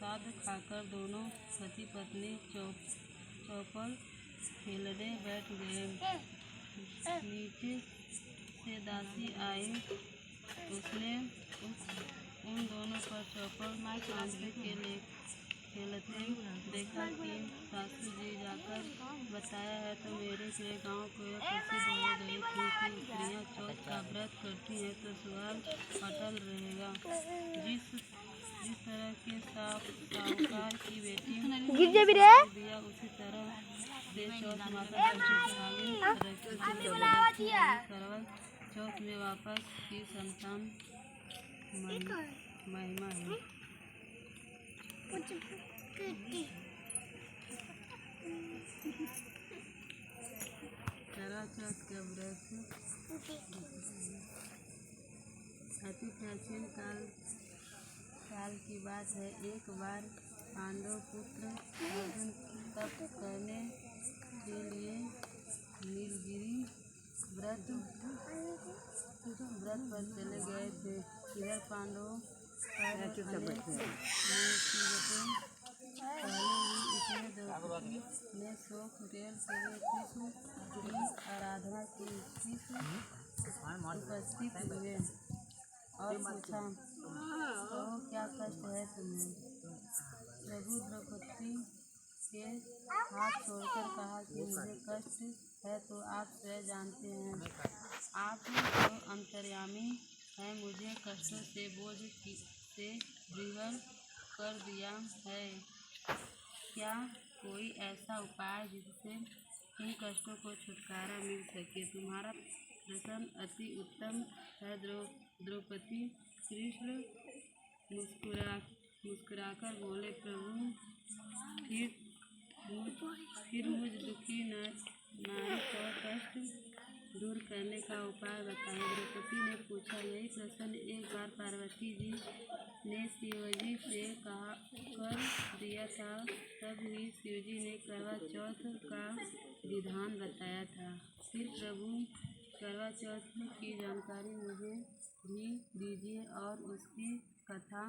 प्रसाद खाकर दोनों पति पत्नी चौपड़ खेलने बैठ गए। नीचे से दासी आई, उसने उन दोनों पर चौपड़ बांधने के लिए खेलते देखा कि सासू जी जाकर बताया है तो मेरे से गांव को यह प्रसिद्ध हो गई थी कि स्त्रियां चौथ का व्रत करती हैं तो सुहाग अटल रहेगा। जिस तरह के साहूकार की बेटी दिया उसी तरह से चौथ माता करवल चौथ में वापस की संतान महिमा है। करवा चौथ का व्रत अति प्राचीन काल की बात है। एक बार पांडव पुत्र अर्जुन तप करने के लिए नीलगिरी व्रत पर चले गए थे। इधर पांडवों पहले ही इसमें द्रौपदी ने शोक रेल के लिए कृष्ण की आराधना की। उपस्थित हुए और पूछा, तो क्या कष्ट है तुम्हें? प्रभु द्रौपदी के हाथ छोड़कर कहा कि मुझे कष्ट है तो आप स्वयं जानते हैं। आप तो अंतर्यामी हैं, मुझे कष्टों से बोझ से विहर कर दिया है। क्या कोई ऐसा उपाय जिससे इन कष्टों को छुटकारा मिल सके? तुम्हारा प्रश्न अति उत्तम है द्रौपदी। कृष्ण मुस्कुराकर बोले, प्रभु फिर मुझ दुखी नारी का कष्ट दूर करने का उपाय बताएं। द्रौपदी ने पूछा। यही प्रश्न एक बार पार्वती जी ने शिवजी से कर दिया था। तब ही शिवजी ने करवा चौथ का विधान बताया था। फिर प्रभु करवा चौथ की जानकारी मुझे भी दीजिए और उसकी कथा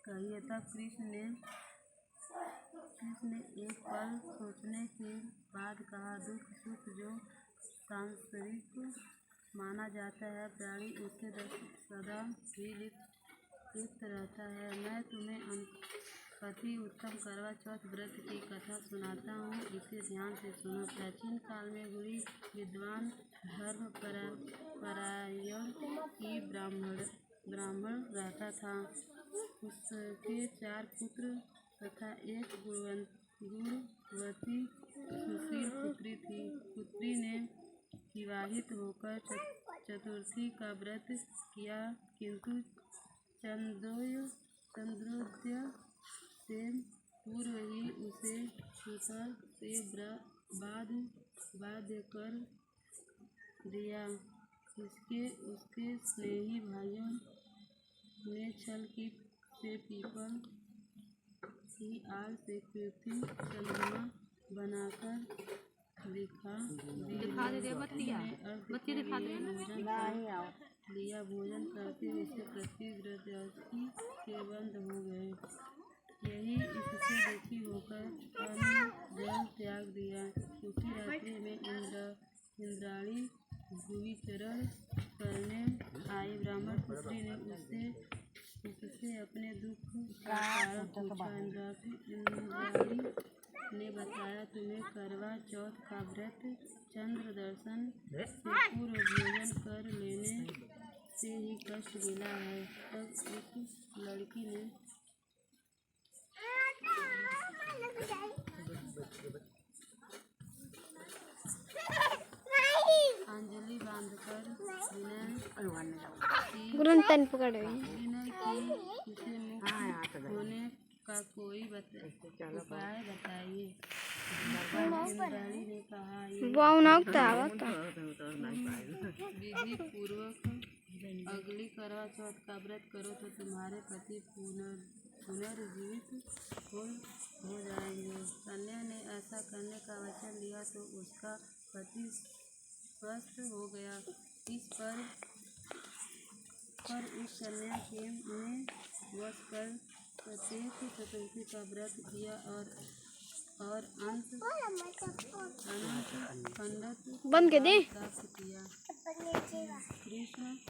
कहिए। तब कृष्ण ने एक पल सोचने के बाद कहा, दुख सुख जो सांसारिक माना जाता है, प्राणी उससे सदा ही लिप्त रहता है। मैं तुम्हें अति उत्तम करवा चौथ व्रत की कथा सुनाता हूँ, इसे ध्यान से सुनो। प्राचीन काल में गुणी विद्वान धर्म परायण की ब्राह्मण रहता था। उसके 4 पुत्र तथा एक गुणवती सुशील पुत्री थी। पुत्री ने विवाहित होकर चतुर्थी का व्रत किया, किंतु चंद्रोदय से पूर्व ही उसे पुत्र से बाध्य कर दिया। उसके स्नेही भाइयों ने छल से पीपल की आड़ से कीर्ति चंद्रमा बनाकर दिखा दिया। भोजन करते उसे प्रति व्रतवती के बंद हो गए। यही इससे दुखी होकर अन्न जल त्याग दिया। उसी रात्रि में इंद्राणी भूविचरण करने आई। ब्राह्मण पुत्री ने उससे अपने दुख का कारण पूछा। इंद्राणी ने बताया, तुम्हें करवा चौथ का व्रत चंद्र दर्शन से पूर्व भोजन कर लेने से ही कष्ट मिला है। तब उस लड़की ने अंजलि बांधकर विनय की उसे मुक्त होने का कोई उपाय बताइए। इंद्राणी ने कहा, विधि पूर्वक अगली करवा चौथ का व्रत करो तो तुम्हारे पति पुनर्जीवित हो जाएंगे। कन्या ने ऐसा करने का वचन दिया तो उसका पति स्वस्थ हो गया। इस पर उस कन्या के में वश कर प्रत्येक चतुर्थी का व्रत किया और अंत खंडक बंद कर दे। प्राप्त किया। कृष्ण